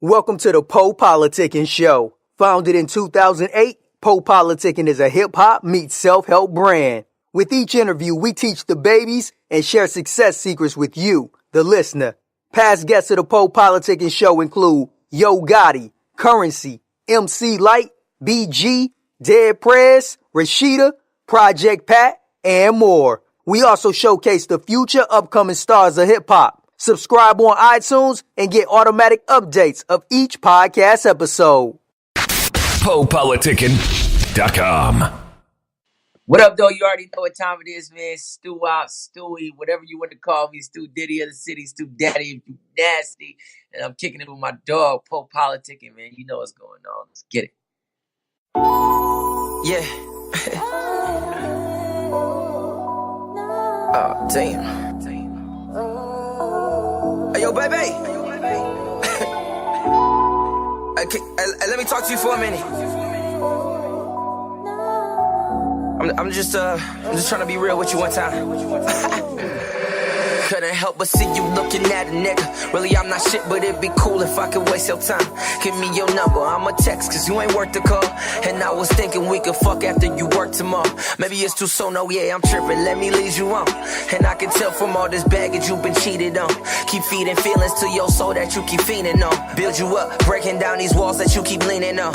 Welcome to the PoPolitickin show. Founded in 2008, PoPolitickin is a hip-hop meets self-help brand. With each interview, we teach the babies and share success secrets with you, the listener. Past guests of the PoPolitickin show include Yo Gotti, Currency, MC Light, BG, Dead Prez, Rashida, Project Pat, and more. We also showcase the future upcoming stars of hip-hop. Subscribe on iTunes and get automatic updates of each podcast episode. PoPolitickin.com. What up, though? You already know what time it is, man. Stewe, whatever you want to call me. Stu Diddy of the city, Stu Daddy, if you nasty. And I'm kicking it with my dog, PoPolitickin, man. You know what's going on. Let's get it. Yeah. Oh, damn. Hey, yo, baby. Okay, let me talk to you for a minute. I'm just trying to be real with you one time. Couldn't help but see you looking at a nigga. Really, I'm not shit, but it'd be cool if I could waste your time. Give me your number, I'ma text, cause you ain't worth the call. And I was thinking we could fuck after you work tomorrow. Maybe it's too soon, no, yeah, I'm tripping, let me lead you on. And I can tell from all this baggage you've been cheated on. Keep feeding feelings to your soul that you keep feeding on. Build you up, breaking down these walls that you keep leaning on.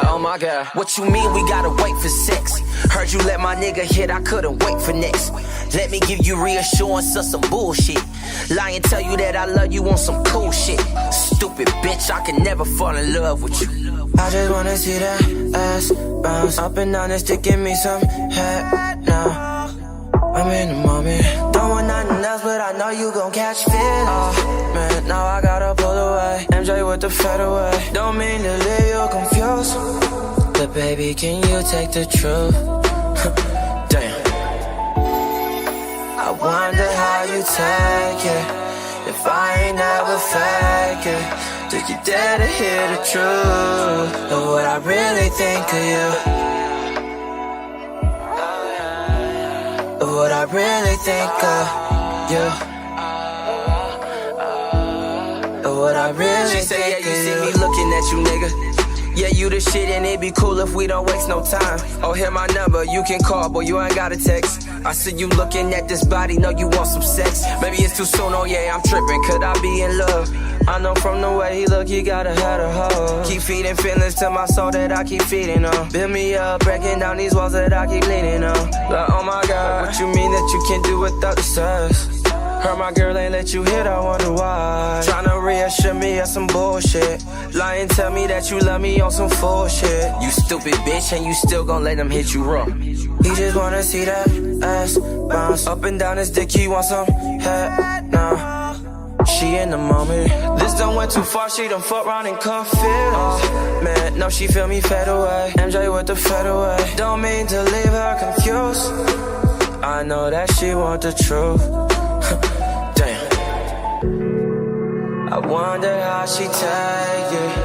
Oh my God, what you mean we gotta wait for sex? Heard you let my nigga hit, I couldn't wait for next. Let me give you reassurance of some bullshit. Lie and tell you that I love you on some cool shit. Stupid bitch, I can never fall in love with you. I just wanna see that ass bounce up and down this dick, give me some head now. I'm in the moment. Don't want nothing else, but I know you gon' catch feelings. Oh, man, now I gotta pull away. MJ with the fadeaway. Don't mean to leave you confused, but baby, can you take the truth? Damn. I wonder how you take it. If I ain't never fake it, did you dare to hear the truth of what I really think of you? Of what I really think of you. Of what I really think of you. She said, yeah, you see me looking at you, nigga. Yeah, you the shit and it'd be cool if we don't waste no time. Oh, hear my number, you can call, boy, you ain't gotta text. I see you looking at this body, know you want some sex. Maybe it's too soon, oh yeah, I'm tripping, could I be in love? I know from the way he look, he gotta have a hoe. Keep feeding feelings to my soul that I keep feeding on. Build me up, breaking down these walls that I keep leaning on. Like, oh my God, what you mean that you can't do without the sex? Heard my girl ain't let you hit, I wonder why. Tryna reassure me of some bullshit. Lie and tell me that you love me on some full shit. You stupid bitch, and you still gon' let them hit you raw. He just wanna see that ass bounce up and down his dick, he want some head now. She in the moment. This done went too far, she done fuck round and caught feelings. Oh, man, no, she feel me fade away. MJ with the fadeaway. Don't mean to leave her confused. I know that she want the truth. Damn. I wonder how she take it.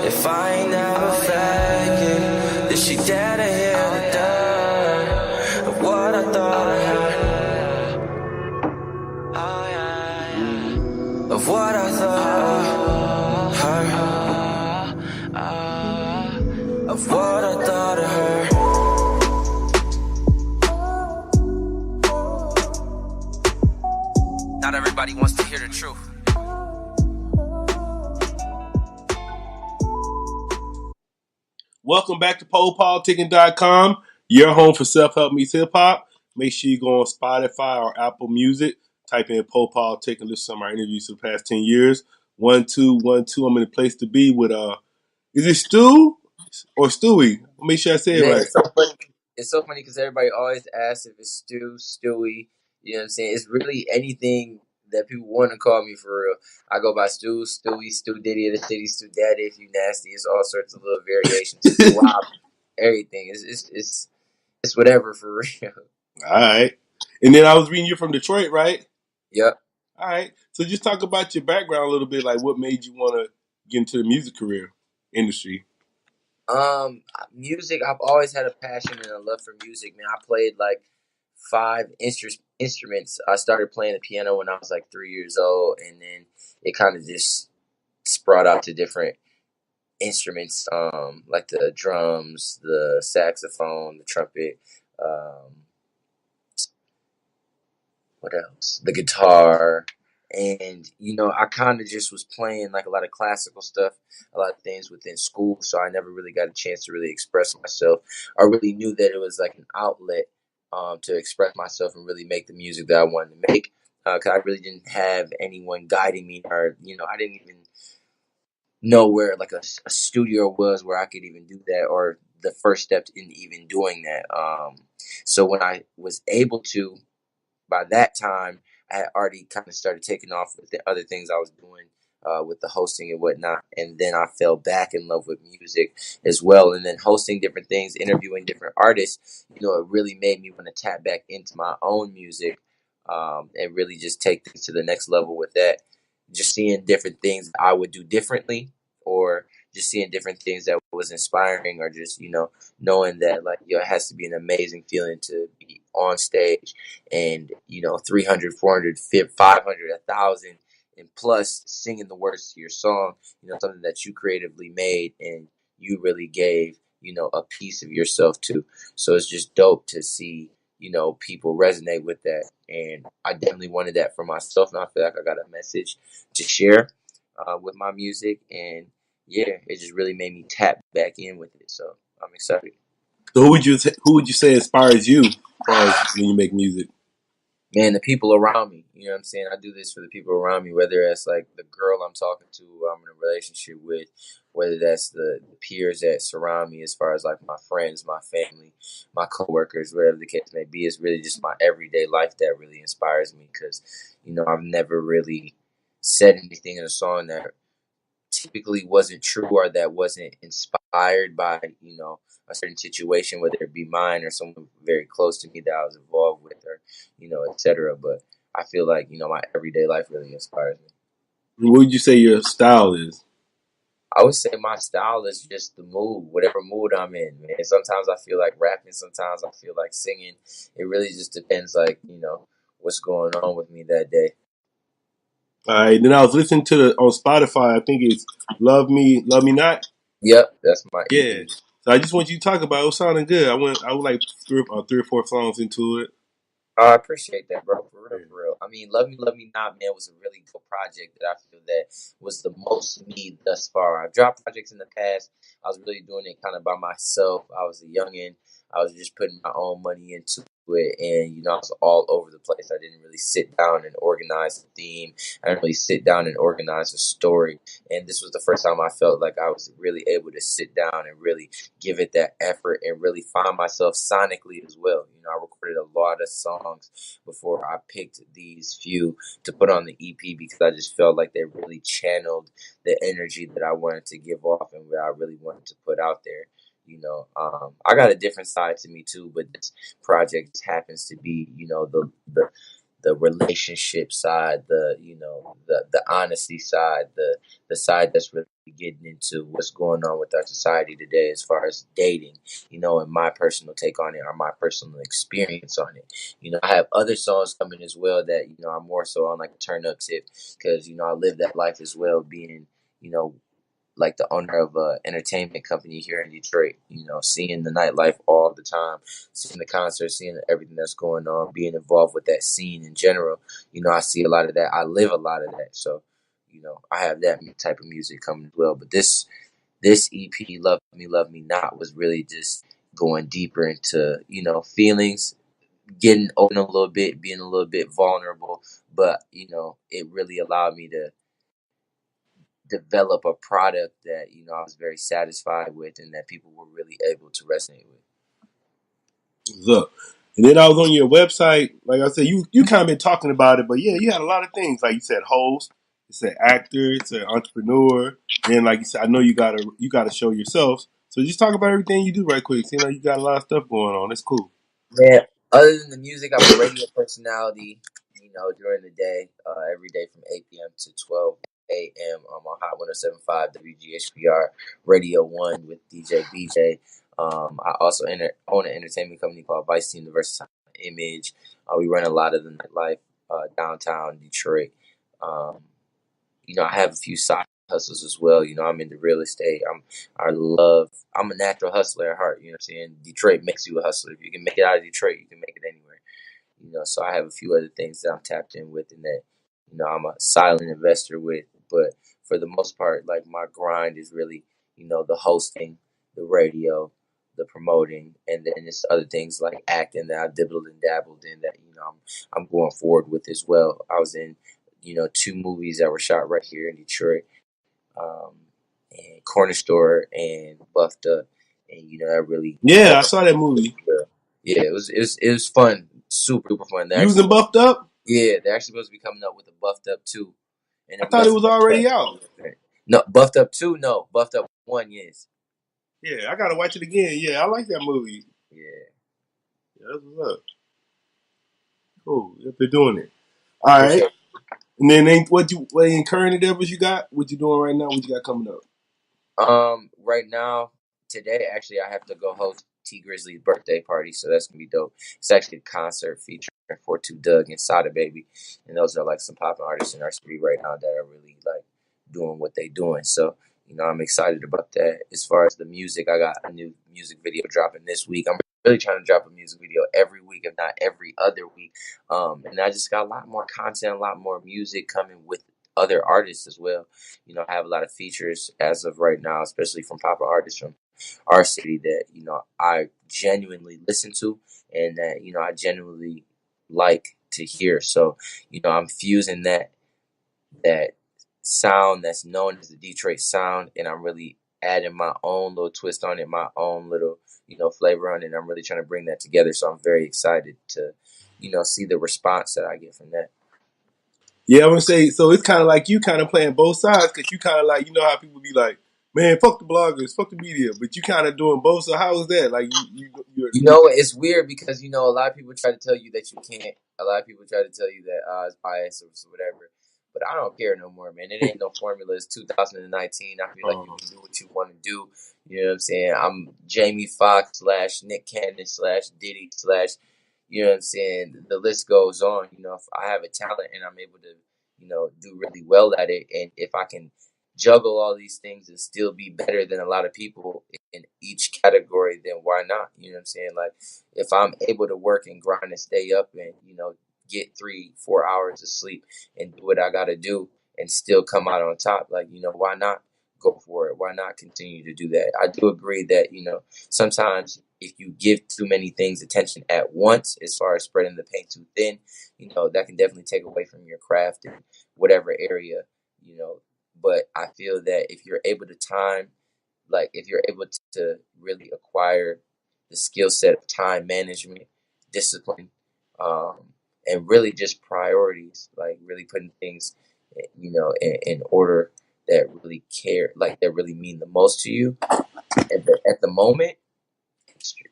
If I ain't never fake it, did she dare to hear the dirt of what I thought I had? Oh yeah. Of what I thought I heard. Of what I thought I heard. Not everybody wants to hear the truth. Welcome back to PoPolitickin.com, your home for self-help meets hip-hop. Make sure you go on Spotify or Apple Music. Type in PoPolitickin and listen to some of our interviews for the past 10 years. 1, 2, 1, 2. I'm in a place to be with, is it Stu or Stewe? Make sure I say it right. It's so funny because everybody always asks if it's Stewe. You know what I'm saying? It's really anything that people want to call me for real. I go by Stewe, Stu Diddy of the city, Stu Daddy if you nasty. It's all sorts of little variations. Wow, everything. It's whatever for real. All right. And then I was reading you're from Detroit, right? Yep. All right. So just talk about your background a little bit, like what made you want to get into the music career industry. Music, I've always had a passion and a love for music, man. I played like 5 instruments. I started playing the piano when I was like 3 years old, and then it kind of just sprout out to different instruments, like the drums, the saxophone, the trumpet, what else? The guitar. And, I kind of just was playing like a lot of classical stuff, a lot of things within school. So I never really got a chance to really express myself. I really knew that it was like an outlet to express myself and really make the music that I wanted to make. Because I really didn't have anyone guiding me, or, I didn't even know where like a studio was where I could even do that, or the first step in even doing that. So when I was able to, by that time, I had already kind of started taking off with the other things I was doing with the hosting and whatnot. And then I fell back in love with music as well. And then hosting different things, interviewing different artists, it really made me want to tap back into my own music and really just take things to the next level with that. Just seeing different things I would do differently, or just seeing different things that was inspiring, or just, knowing that like, it has to be an amazing feeling to be on stage and 300, 400, 500, 1,000 and plus singing the words to your song, something that you creatively made and you really gave a piece of yourself to. So it's just dope to see people resonate with that, and I definitely wanted that for myself, and I feel like I got a message to share with my music. And yeah, it just really made me tap back in with it, so I'm excited. So who would you say inspires you as far as when you make music? Man, the people around me. You know what I'm saying? I do this for the people around me, whether that's like the girl I'm talking to, who I'm in a relationship with, whether that's the peers that surround me, as far as like my friends, my family, my coworkers, whatever the case may be. It's really just my everyday life that really inspires me, because, I've never really said anything in a song that typically wasn't true, or that wasn't inspired by, a certain situation, whether it be mine or someone very close to me that I was involved with, or, etc. But I feel like, my everyday life really inspires me. What would you say your style is? I would say my style is just the mood, whatever mood I'm in, man. Sometimes I feel like rapping, sometimes I feel like singing. It really just depends, like, what's going on with me that day. All right. Then I was listening to on Spotify. I think it's Love Me Not. Yep, that's my Yeah. EP. So I just want you to talk about it. It was sounding good. I was like three or four songs into it. I appreciate that, bro. For real, for real. I mean, Love Me Not, man, was a really good project that I feel that was the most me thus far. I've dropped projects in the past. I was really doing it kind of by myself. I was a youngin'. I was just putting my own money into it, and I was all over the place. I didn't really sit down and organize a theme. I didn't really sit down and organize a story. And this was the first time I felt like I was really able to sit down and really give it that effort and really find myself sonically as well. I recorded a lot of songs before I picked these few to put on the EP, because I just felt like they really channeled the energy that I wanted to give off and what I really wanted to put out there. I got a different side to me too, but this project just happens to be, the relationship side, the honesty side, the side that's really getting into what's going on with our society today as far as dating, and my personal take on it, or my personal experience on it. I have other songs coming as well that, are more so on like a turn up tip, because, I live that life as well, being, you know, like the owner of a entertainment company here in Detroit, seeing the nightlife all the time, seeing the concerts, seeing everything that's going on, being involved with that scene in general. I see a lot of that. I live a lot of that. So, I have that type of music coming as well. But this EP, Love Me Not, was really just going deeper into, feelings, getting open a little bit, being a little bit vulnerable. But, it really allowed me to develop a product that, I was very satisfied with, and that people were really able to resonate with. Look. And then I was on your website. Like I said, you kind of been talking about it, but yeah, you had a lot of things. Like you said, host. You said actor. You said entrepreneur. And then, like you said, I know you gotta show yourself. So just talk about everything you do right quick. Seems like you got a lot of stuff going on. That's cool. Man, other than the music, I'm a radio personality, during the day, every day from 8 p.m. to 12 a.m. I'm on Hot 107.5 WGHPR Radio 1 with DJ BJ. I also own an entertainment company called Vice Team, the Versatile Image. We run a lot of the nightlife downtown Detroit. I have a few side hustles as well. I'm into real estate. I'm a natural hustler at heart. You know what I'm saying? Detroit makes you a hustler. If you can make it out of Detroit, you can make it anywhere. So I have a few other things that I'm tapped in with and that, I'm a silent investor with. But for the most part, like my grind is really, the hosting, the radio, the promoting, and then it's other things like acting that I dibbled and dabbled in that, I'm going forward with as well. I was in, 2 movies that were shot right here in Detroit, um, and Corner Store and Buffed Up, and that really Yeah, I saw that movie. yeah, it was fun, super duper fun. You was in Buffed Up? Yeah, they're actually supposed to be coming up with a Buffed Up 2. And I thought it was already out. No, Buffed Up 2, no. Buffed Up 1, yes. Yeah, I gotta watch it again. Yeah, I like that movie. Yeah. That's what's up. Cool. If they're doing it. All right. Sure. And then what in current endeavors you got? What you doing right now? What you got coming up? Right now, today actually I have to go host T Grizzly's birthday party, so that's gonna be dope. It's actually a concert featuring 42 Doug and Sada Baby, and those are like some popping artists in our city right now that are really like doing what they doing. So I'm excited about that. As far as the music, I got a new music video dropping this week. I'm really trying to drop a music video every week, if not every other week. And I just got a lot more content, a lot more music coming with other artists as well. I have a lot of features as of right now, especially from popping artists from our city that, I genuinely listen to and that, I genuinely like to hear. So, I'm fusing that sound that's known as the Detroit sound, and I'm really adding my own little twist on it, my own little, flavor on it. And I'm really trying to bring that together. So I'm very excited to, see the response that I get from that. Yeah, I would say, so it's kind of like you kind of playing both sides because you kind of like, how people be like, man, fuck the bloggers, fuck the media, but you kind of doing both. So how is that? Like it's weird because, a lot of people try to tell you that you can't. A lot of people try to tell you that it's biased or whatever. But I don't care no more, man. It ain't no formula. It's 2019. I feel like you can do what you want to do. You know what I'm saying? I'm Jamie Foxx / Nick Cannon / Diddy / you know what I'm saying? The list goes on. If I have a talent and I'm able to, do really well at it, and if I can juggle all these things and still be better than a lot of people in each category, then why not? You know what I'm saying? Like, if I'm able to work and grind and stay up and, get 3-4 hours of sleep and do what I got to do and still come out on top, like, why not go for it? Why not continue to do that? I do agree that, sometimes if you give too many things attention at once, as far as spreading the paint too thin, that can definitely take away from your craft in whatever area, but I feel that if you're able to if you're able to really acquire the skill set of time management, discipline, and really just priorities, like really putting things, in order that really that really mean the most to you at the moment,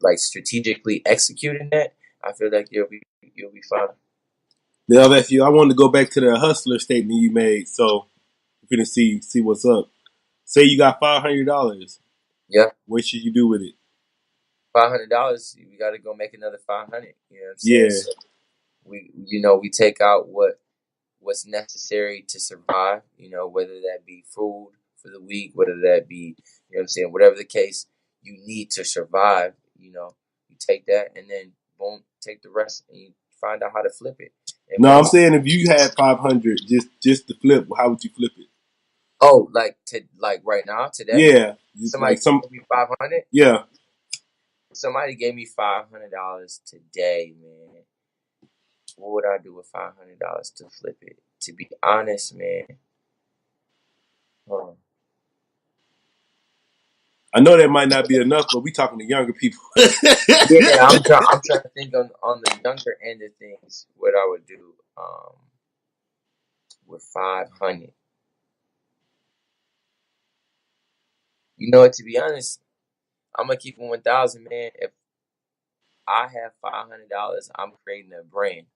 like strategically executing that, I feel like you'll be fine. Now that's you. I wanted to go back to the hustler statement you made. So we're gonna see what's up. Say you got $500. Yeah. What should you do with it? $500. We got to go make another 500. You know what I'm saying? Yeah. So we take out what's necessary to survive. Whether that be food for the week, whether that be, what I'm saying, whatever the case you need to survive. You take that and then boom, take the rest and you find out how to flip it. And no, I'm saying if you had 500 just to flip, how would you flip it? Oh, like right now, today? Yeah. Somebody gave me 500? Yeah. Somebody gave me $500 today, man. What would I do with $500 to flip it? To be honest, man. I know that might not be enough, but we talking to younger people. Yeah, I'm trying to think on the younger end of things what I would do with 500. To be honest, I'm gonna keep it 1,000, man. If I have $500, I'm creating a brand.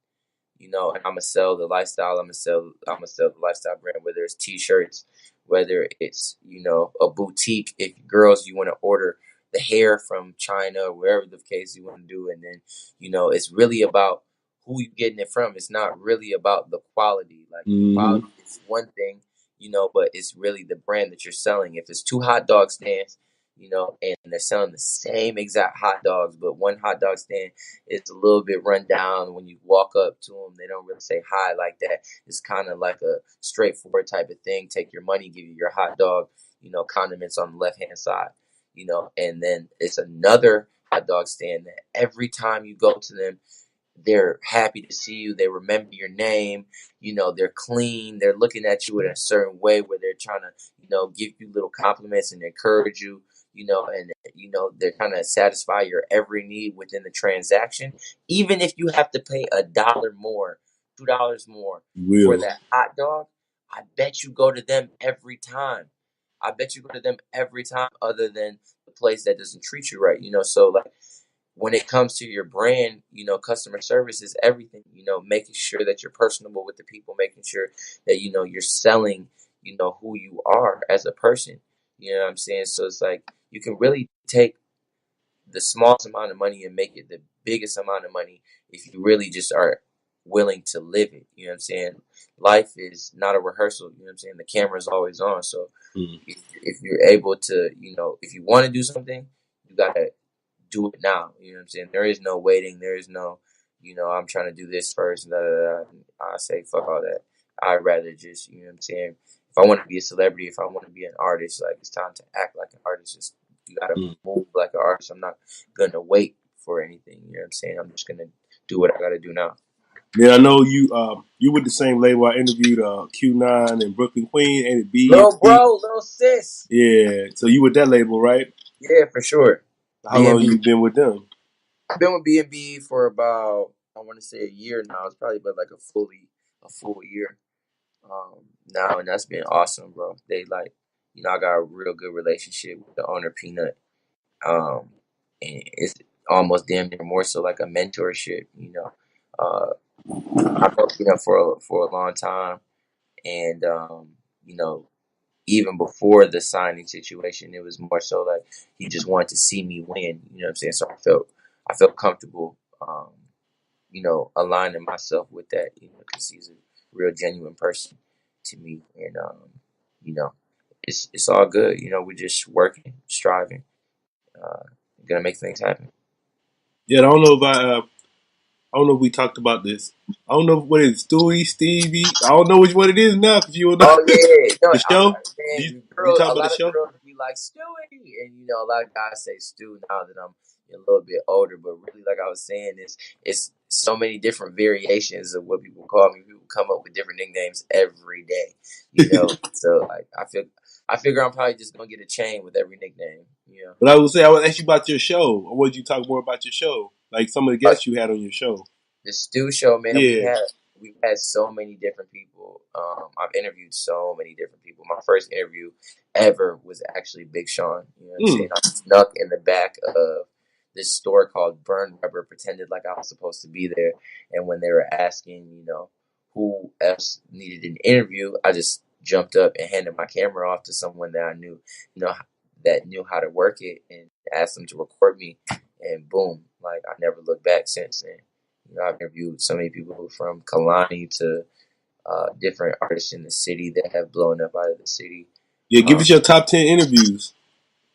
And I'm gonna sell the lifestyle. I'm gonna sell the lifestyle brand. Whether it's T-shirts, whether it's a boutique. If girls, you want to order the hair from China or wherever the case you want to do, and then it's really about who you getting it from. It's not really about the quality. Like quality is one thing. but it's really the brand that you're selling. If it's two hot dog stands, and they're selling the same exact hot dogs, but one hot dog stand is a little bit run down. When you walk up to them, they don't really say hi like that. It's kind of like a straightforward type of thing. Take your money, give you your hot dog, condiments on the left-hand side, and then it's another hot dog stand that every time you go to them, they're happy to see you. They remember your name. They're clean. They're looking at you in a certain way where they're trying to, give you little compliments and encourage you, and, they're trying to satisfy your every need within the transaction. Even if you have to pay $1 more, $2 more for that hot dog, I bet you go to them every time. Other than the place that doesn't treat you right, so like, when it comes to your brand, customer service is everything, making sure that you're personable with the people, making sure that, you're selling, who you are as a person. You know what I'm saying? So it's like, you can really take the smallest amount of money and make it the biggest amount of money if you really just are willing to live it. You know what I'm saying? Life is not a rehearsal. You know what I'm saying? The camera's always on. So if you're able to, if you want to do something, you got to do it now. You know what I'm saying? There is no waiting. There is no, I'm trying to do this first. Da, da, da. I say, fuck all that. I'd rather just, you know what I'm saying? If I want to be a celebrity, if I want to be an artist, like, it's time to act like an artist. Just, you got to move like an artist. I'm not going to wait for anything. You know what I'm saying? I'm just going to do what I got to do now. Yeah, I know you with the same label. I interviewed Q9 and Brooklyn Queen and B. Little bro, little sis. Yeah, so you with that label, right? Yeah, for sure. How long you been with them? I've been with B&B for about, I want to say a year now. It's probably been like a full year now, and that's been awesome, bro. They like, I got a real good relationship with the owner, Peanut, and it's almost damn near more so like a mentorship. I've known Peanut for a long time, and even before the signing situation, it was more so like he just wanted to see me win. You know what I'm saying? So I felt comfortable, aligning myself with that, because he's a real genuine person to me, and it's all good. We're just working, striving, gonna make things happen. Yeah, I don't know if I don't know if we talked about this. I don't know what it is, Stewe, Stevie. I don't know which one it is now because you don't know. Oh yeah, no, The show. Man, You talk a about lot the of show? girls be like Stewie, and a lot of guys say Stu now that I'm a little bit older. But really, like I was saying, it's so many different variations of what people call me. People come up with different nicknames every day, So like, I figure I'm probably just gonna get a chain with every nickname, But I would ask you about your show. I wanted you to talk more about your show, like some of the guests you had on your show. The Stew Show, man. Yeah. We've had so many different people. I've interviewed so many different people. My first interview ever was actually Big Sean. You know what I'm saying? I snuck in the back of this store called Burn Rubber, pretended like I was supposed to be there, and when they were asking, who else needed an interview, I just jumped up and handed my camera off to someone that I knew, that knew how to work it, and asked them to record me, and boom, like, I never looked back since then. I've interviewed so many people from Kalani to different artists in the city that have blown up out of the city. Yeah, give us your top 10 interviews.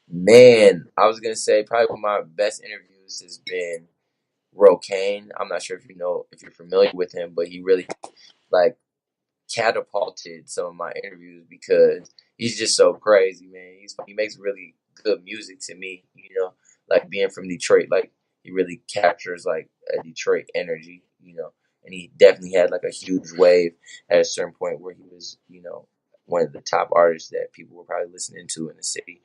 Man, I was gonna say probably one of my best interviews has been Rokane. I'm not sure if you're familiar with him, but he really like catapulted some of my interviews because he's just so crazy, man. He makes really good music to me, like being from Detroit, like he really captures like a Detroit energy, and he definitely had like a huge wave at a certain point where he was, one of the top artists that people were probably listening to in the city.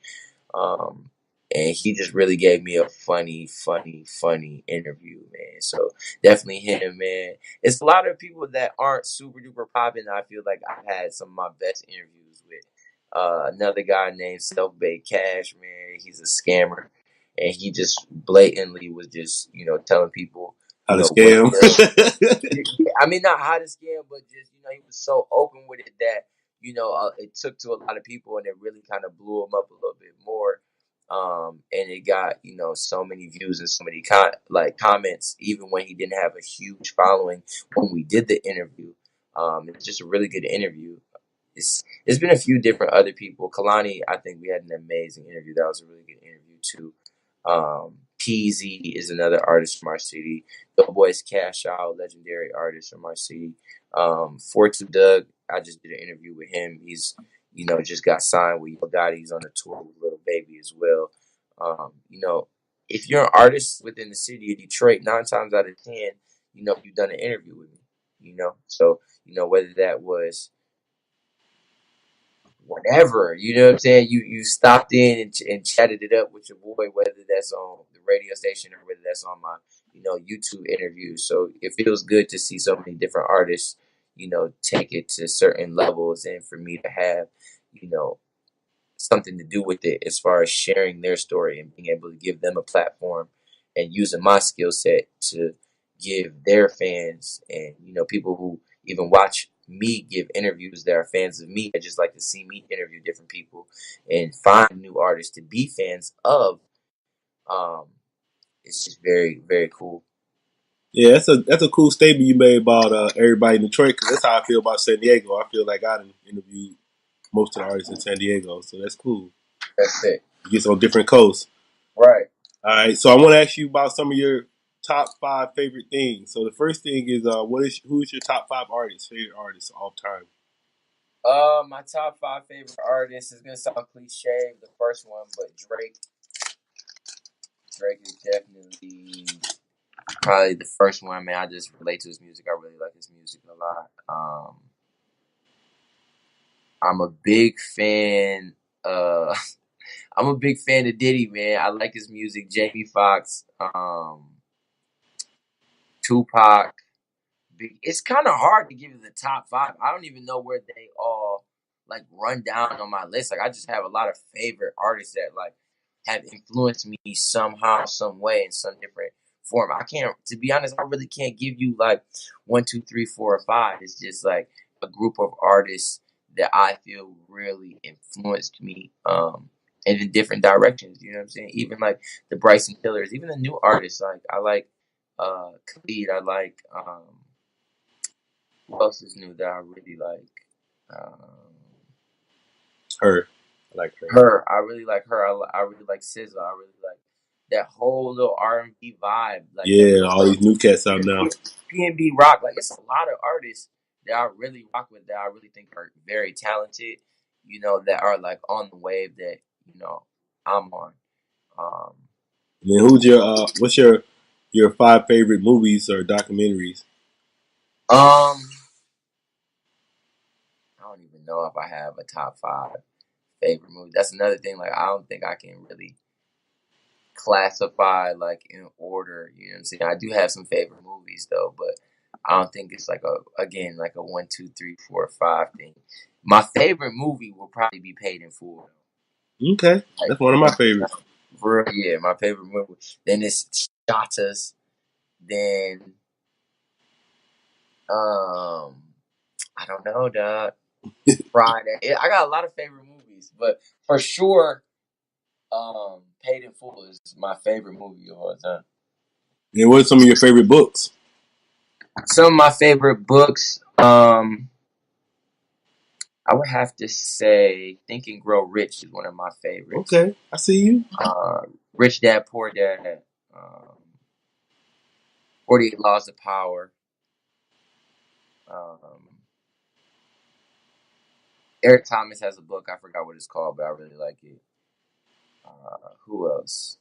And he just really gave me a funny interview, man. So definitely him, man. It's a lot of people that aren't super duper popping. I feel like I've had some of my best interviews with. Another guy named Self-Made Cash, man. He's a scammer, and he just blatantly was just, telling people how to scam. I mean, not how to scam, but just, he was so open with it that, it took to a lot of people, and it really kind of blew him up a little bit more. And it got, so many views and so many comments, even when he didn't have a huge following when we did the interview. It's just a really good interview. it's been a few different other people. Kalani, I think we had an amazing interview. That was a really good interview too. Peasy is another artist from our city. Doughboys Cash Out, legendary artist from our city. Fortu Doug, I just did an interview with him. He's just got signed with Yo Gotti. He's on a tour with Little Baby as well. If you're an artist within the city of Detroit, 9 times out of 10, you've done an interview with me. So whether that was whatever, you know what I'm saying? You stopped in and chatted it up with your boy, whether that's on the radio station or whether that's on my, YouTube interview. So it feels good to see so many different artists, take it to certain levels, and for me to have, something to do with it as far as sharing their story and being able to give them a platform and using my skill set to give their fans and, people who even watch me give interviews that are fans of me. I just like to see me interview different people and find new artists to be fans of. It's just very, very cool. Yeah, that's a cool statement you made about everybody in Detroit, because that's how I feel about San Diego. I feel like I done interviewed most of the artists in San Diego, so that's cool. That's it. You get on different coasts. Right. All right, so I want to ask you about some of your top 5 favorite things. So the first thing is, who is your top 5 favorite artists of all time? My top 5 favorite artists is gonna sound cliche, the first one, but Drake. Drake is definitely probably the first one. Man, I just relate to his music. I really like his music a lot. I'm a big fan. I'm a big fan of Diddy, man. I like his music. Jamie Foxx, Tupac. It's kind of hard to give you the top 5. I don't even know where they all like run down on my list. Like, I just have a lot of favorite artists that like have influenced me somehow, some way, in some different form. I can't, to be honest, I really can't give you like 1, 2, 3, 4, or 5. It's just like a group of artists that I feel really influenced me, and in different directions. You know what I'm saying? Even like the Bryson Tillers, even the new artists. Like I like Khalid. I like who else is new that I really like? Her. I like her. Her. I really like her. I really like SZA. I really like that whole little R&B vibe. Like, yeah, all these new cats out now. P&B rock. Like, it's a lot of artists that I really rock with, that I really think are very talented, that are like on the wave that, I'm on. And then what's your 5 favorite movies or documentaries? I don't even know if I have a top 5 favorite movie. That's another thing. Like, I don't think I can really classify like in order. You know what I'm saying? I do have some favorite movies though, but I don't think it's like a 1, 2, 3, 4, 5 thing. My favorite movie will probably be Paid in Full. Okay, that's one of my favorites. Yeah, my favorite movie. Then it's Shatas. Then I don't know, dog. Friday. I got a lot of favorite movies, but for sure, Paid in Full is my favorite movie of all time. And what are some of your favorite books? Some of my favorite books, I would have to say Think and Grow Rich is one of my favorites. Okay, I see you. Rich Dad, Poor Dad, 48 Laws of Power. Eric Thomas has a book. I forgot what it's called, but I really like it. Who else?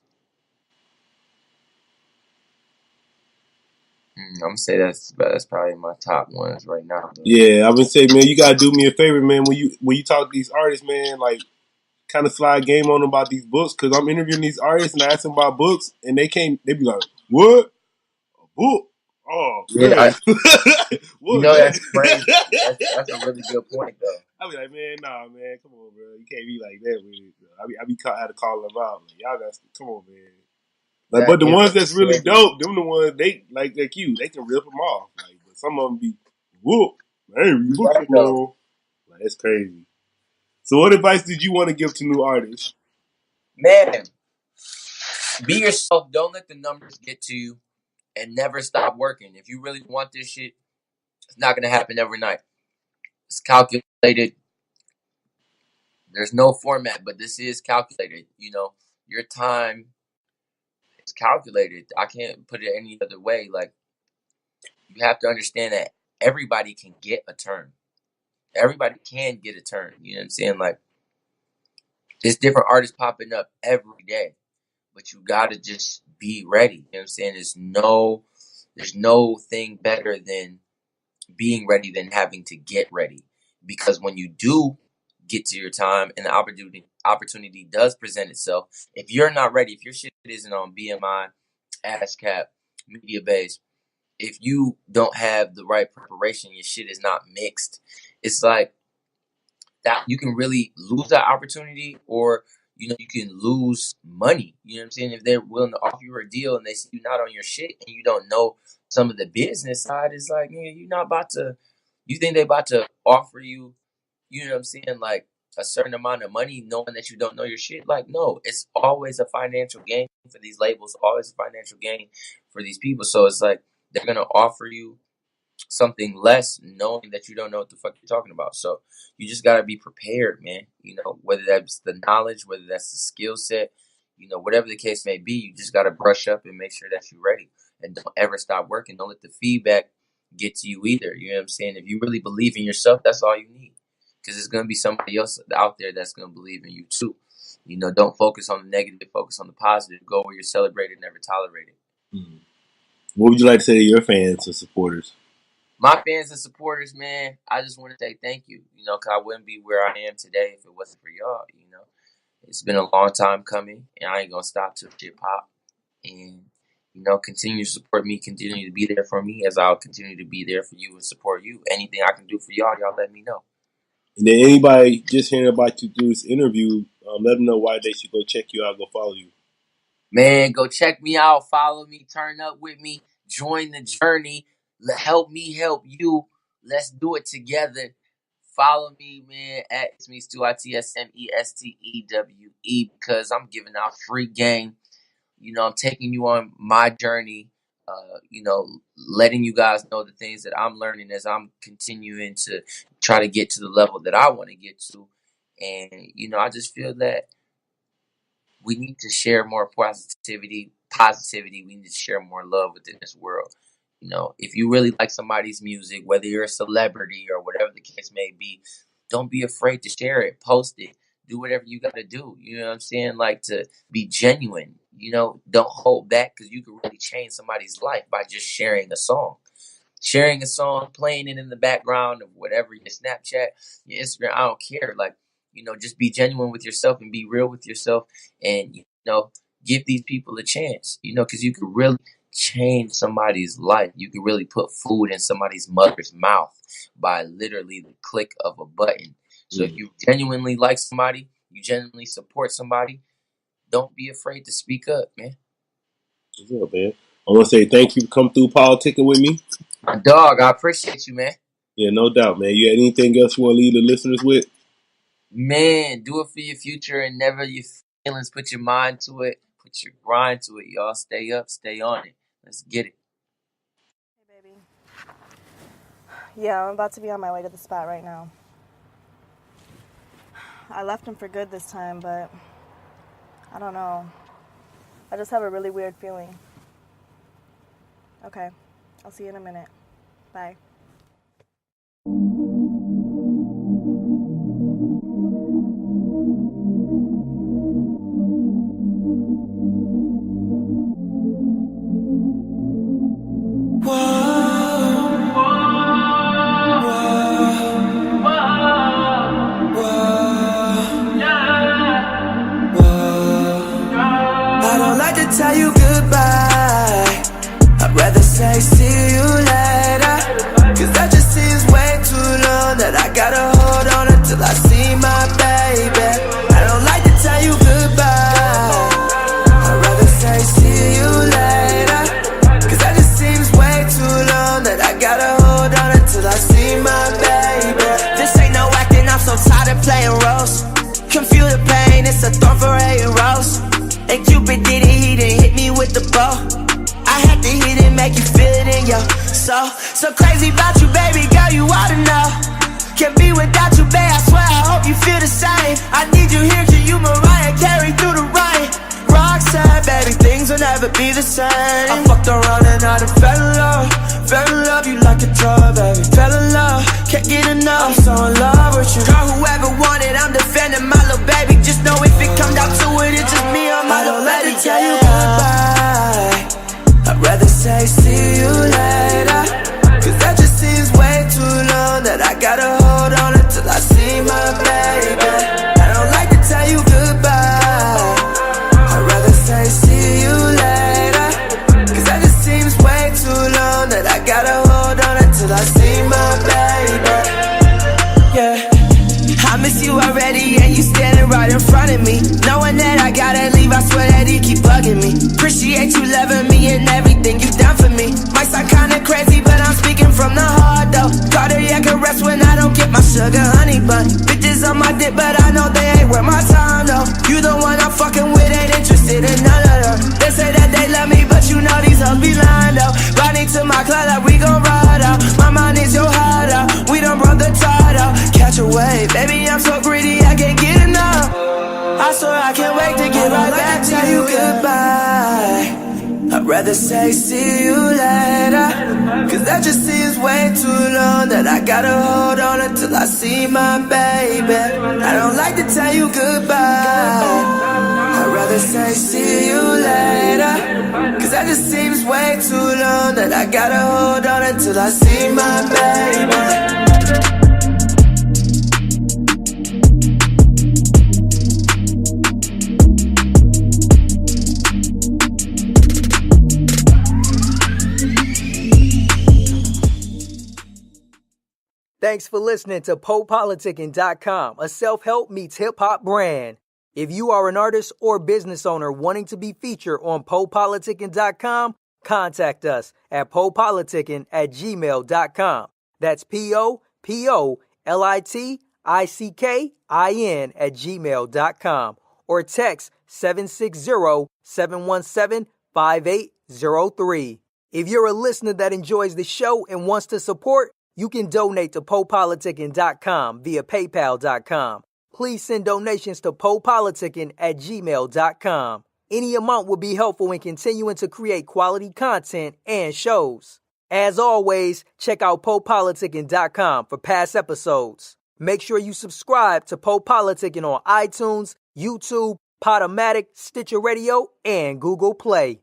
I'm gonna say that's probably my top ones right now. Though. Yeah, I would say, man, you gotta do me a favor, man. When you talk to these artists, man, like kind of slide game on them about these books, because I'm interviewing these artists and I ask them about books, and they be like, "What? A book? Oh, yeah, what, that's crazy. That's a really good point, though. I be like, man, nah, man, come on, bro, you can't be like that with it. Bro. I be had to call them out. Like, y'all got come on, man. Like, but the ones that's really dope, them the ones they like you. They can rip them off. Like, but some of them be whoop. I ain't read books no more. Like, that's crazy. So, what advice did you want to give to new artists? Man, be yourself. Don't let the numbers get to you, and never stop working. If you really want this shit, it's not gonna happen overnight. It's calculated. There's no format, but this is calculated. You know, your time is calculated. I can't put it any other way. Like, you have to understand that everybody can get a turn. Everybody can get a turn. You know what I'm saying? Like, there's different artists popping up every day, but you gotta just be ready. You know what I'm saying? There's no thing better than being ready than having to get ready. Because when you do get to your time and the opportunity does present itself, if you're not ready, if your shit isn't on BMI, ASCAP, media base, if you don't have the right preparation, your shit is not mixed, it's like that you can really lose that opportunity, or you know, you can lose money. You know what I'm saying? If they're willing to offer you a deal and they see you not on your shit and you don't know some of the business side, it's like, yeah, you're not about to. You think they about to offer you, you know what I'm saying, like a certain amount of money, knowing that you don't know your shit? Like, no, it's always a financial gain for these labels, always a financial gain for these people. So it's like they're gonna offer you something less, knowing that you don't know what the fuck you're talking about. So you just gotta be prepared, man. You know, whether that's the knowledge, whether that's the skill set, you know, whatever the case may be, you just gotta brush up and make sure that you're ready. And don't ever stop working. Don't let the feedback get to you either. You know what I'm saying? If you really believe in yourself, that's all you need. Because there's gonna be somebody else out there that's gonna believe in you too. You know, don't focus on the negative, focus on the positive. Go where you're celebrated, never tolerated. Mm-hmm. What would you like to say to your fans and supporters? My fans and supporters, man, I just want to say thank you. You know, because I wouldn't be where I am today if it wasn't for y'all. You know, it's been a long time coming, and I ain't gonna stop till shit pop. And you know, continue to support me, continue to be there for me, as I'll continue to be there for you and support you. Anything I can do for y'all, y'all let me know. And then anybody just hearing about you through this interview, let them know why they should go check you out, go follow you. Man, go check me out, follow me, turn up with me, join the journey, help me help you. Let's do it together. Follow me, man, at It's Me Stewe, ITSMESTEWE, because I'm giving out free game. You know, I'm taking you on my journey, you know, letting you guys know the things that I'm learning as I'm continuing to try to get to the level that I want to get to. And, you know, I just feel that we need to share more positivity. We need to share more love within this world. You know, if you really like somebody's music, whether you're a celebrity or whatever the case may be, don't be afraid to share it, post it, do whatever you got to do. You know what I'm saying? Like, to be genuine, you know, don't hold back, because you can really change somebody's life by just sharing a song. Sharing a song, playing it in the background of whatever, your Snapchat, your Instagram, I don't care. Like, you know, just be genuine with yourself and be real with yourself, and, you know, give these people a chance, you know, because you can really change somebody's life. You can really put food in somebody's mother's mouth by literally the click of a button. So if you genuinely like somebody, you genuinely support somebody, don't be afraid to speak up, man. What's up, man? I want to say thank you for coming through politicking with me. My dog, I appreciate you, man. Yeah, no doubt, man. You got anything else you want to leave the listeners with? Man, do it for your future and never your feelings. Put your mind to it. Put your grind to it, y'all. Stay up, stay on it. Let's get it. Hey, baby. Yeah, I'm about to be on my way to the spot right now. I left him for good this time, but I don't know. I just have a really weird feeling. Okay, I'll see you in a minute. Bye. I don't like to tell you goodbye. I'd rather say see you later, cause that just seems way too long that I gotta hold on until I see my baby. I don't like to tell you goodbye. I'd rather say see you later, cause that just seems way too long that I gotta hold on until I see my baby. This ain't no acting, I'm so tired of playing roles. Confuse the pain, it's a thorn for a rose. And Cupid did it, he didn't hit me with the bow. I had to hit it, make you feel it in your soul. So crazy about you, baby girl, you oughta know. Can't be without you, babe, I swear I hope you feel the same. I need you here, can you Mariah Carey through the rain? Roxanne, baby, things will never be the same. I fucked around and I done fell in love, you like a drug, baby. Fell in love, can't get enough. I'm so in love with you. Girl, whoever wanted, I'm defending my little baby. Just know if it comes down to it, it's just me or my little baby. I don't let it tell you goodbye. I'd rather say see you later, cause that just seems way too long. That I gotta hold on until I see my baby. I don't like to tell you goodbye. I'd rather say see you later, cause that just seems way too long. That I gotta hold on until I see my baby. Yeah, I miss you already and you standing right in front of me. Knowing that I gotta leave, I swear that he keep bugging me. Appreciate you loving me and everything you done for me. Might sound kinda crazy, but I'm speaking from the heart though. Cardiac arrest when I don't get my sugar honey bun. Bitches on my dick, but I know they ain't worth my time though. You the one I'm fucking with, ain't interested in none of them. They say that they love me, but you know these hoes be lying though. Riding to my club like we gon' ride out. My mind is your hideout, we done brought the tide out. Catch a wave, baby, I'm so greedy, I can't get enough. I swear I can't wait to get right back to you. Goodbye. I'd rather say see you later, cause that just seems way too long. That I gotta hold on until I see my baby. I don't like to tell you goodbye. I'd rather say see you later, cause that just seems way too long. That I gotta hold on until I see my baby. Thanks for listening to PoPolitickin.com, a self-help meets hip-hop brand. If you are an artist or business owner wanting to be featured on PoPolitickin.com, contact us at PoPolitickin@gmail.com. That's PoPolitickin@gmail.com. Or text 760-717-5803. If you're a listener that enjoys the show and wants to support, you can donate to PoPolitickin.com via PayPal.com. Please send donations to PoPolitickin@gmail.com. Any amount will be helpful in continuing to create quality content and shows. As always, check out PoPolitickin.com for past episodes. Make sure you subscribe to PoPolitickin on iTunes, YouTube, Podomatic, Stitcher Radio, and Google Play.